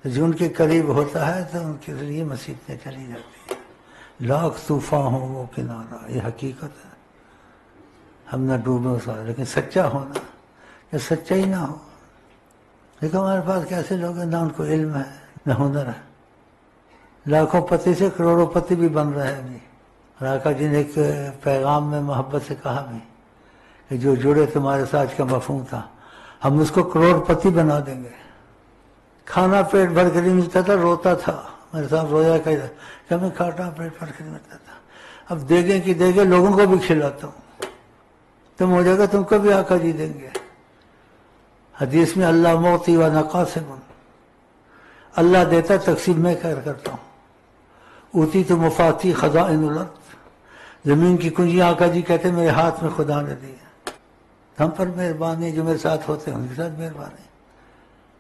تو جو ان کے قریب ہوتا ہے تو ان کے ذریعے مصیبتیں چلی جاتی ہیں. لاکھ طوفان ہو وہ کنارہ، یہ حقیقت ہے. ہم نہ ڈوبے اس وقت، لیکن سچا ہونا. جب سچا ہی نہ ہو، لیکن ہمارے پاس کیسے لوگ ہیں، نہ ان کو علم ہے نہ ہنر ہے. لاکھوں پتی سے کروڑوں پتی بھی بن رہے ہیں ابھی. اور آقا جی نے ایک پیغام میں محبت سے کہا بھی کہ جو جڑے تمہارے ساتھ کا مفہوم تھا، ہم اس کو کروڑ پتی بنا دیں گے. کھانا پیٹ بھر کے نہیں ملتا تھا، روتا تھا میرے ساتھ، رویا کہ میں کھاتا ہوں پیٹ بھر کے نہیں ملتا تھا. اب دیکھیں کہ دیکھیں لوگوں کو بھی کھلاتا ہوں، تم ہو جائے گا تم کو بھی آقا جی دیں گے. حدیث میں اللہ موتی و نقاسم، اللہ دیتا تقسیم میں کرتا ہوں. اوتی تو مفاتی خزائن الارض، زمین کی کنجیاں آقا جی کہتے میرے ہاتھ میں خدا نے دی. ہم پر مہربانی، جو میرے ساتھ ہوتے ہیں ان کے ساتھ مہربانی.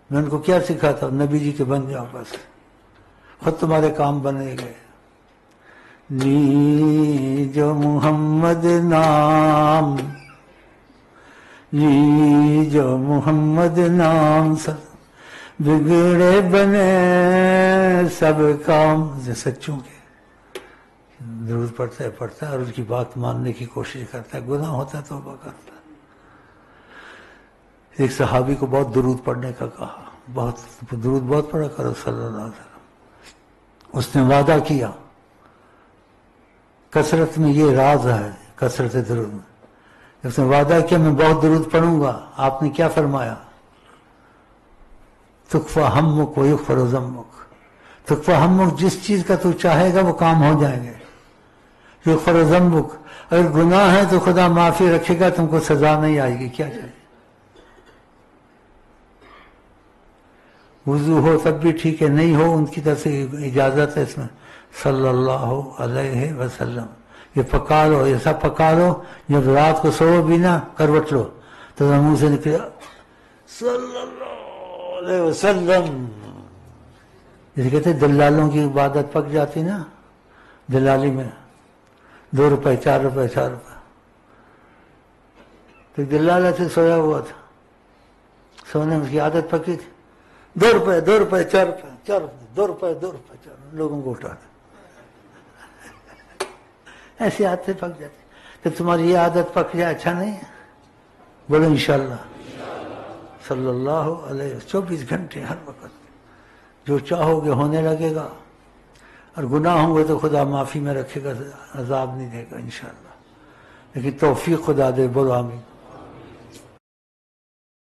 میں ان کو کیا سکھاتا ہوں، نبی جی کے بن جاؤ بس، خود تمہارے کام بنے گئے. لی جو محمد نام، لی جو محمد نام، سب بگڑے بنے سب کام. سچوں کے درود پڑتا ہے اور اس کی بات ماننے کی کوشش کرتا ہے، گناہ ہوتا ہے توبہ کرتا ہے. ایک صحابی کو بہت درود پڑھنے کا کہا، درود بہت پڑھا کرو صلی اللہ علیہ وسلم. اس نے وعدہ کیا، کثرت میں یہ راز ہے، کثرت درود میں. اس نے وعدہ کیا میں بہت درود پڑھوں گا. آپ نے کیا فرمایا؟ تکفی ہمک و یغفر ذمک. تکفی ہمک، جس چیز کا تو چاہے گا وہ کام ہو جائیں گے. یغفر ذمک، اگر گناہ ہے تو خدا معافی رکھے گا، تم کو سزا نہیں آئے گی. کیا چاہیے؟ وضو ہو تب بھی ٹھیک ہے، نہیں ہو ان کی طرف سے اجازت ہے اس میں. صلی اللہ علیہ وسلم. یہ پکا لو، ایسا پکا لو جب رات کو سو بھی نہ کروٹ لو تو منہ سے نکلے صلی اللہ علیہ وسلم. جسے کہتے ہیں دلالوں کی عبادت پک جاتی نا، دلالی میں 2 روپے 4 روپے 4 روپے. تو دلال ایسے سویا ہوا تھا، سونے میں اس کی عادت پکی تھی. 2 روپے 2 روپے 4 روپے 4 روپے 2 روپے 2 روپے 4 روپے، لوگوں کو اٹھا دیا. ایسی عادتیں پک جاتی. تو تمہاری یہ عادت پک جائے اچھا نہیں ہے؟ بولو انشاءاللہ. صلی اللہ علیہ وسلم. 24 گھنٹے ہر وقت جو چاہو گے ہونے لگے گا. اور گناہ ہوں گے تو خدا معافی میں رکھے گا، عذاب نہیں دے گا انشاءاللہ. لیکن توفیق خدا دے. بولو آمین.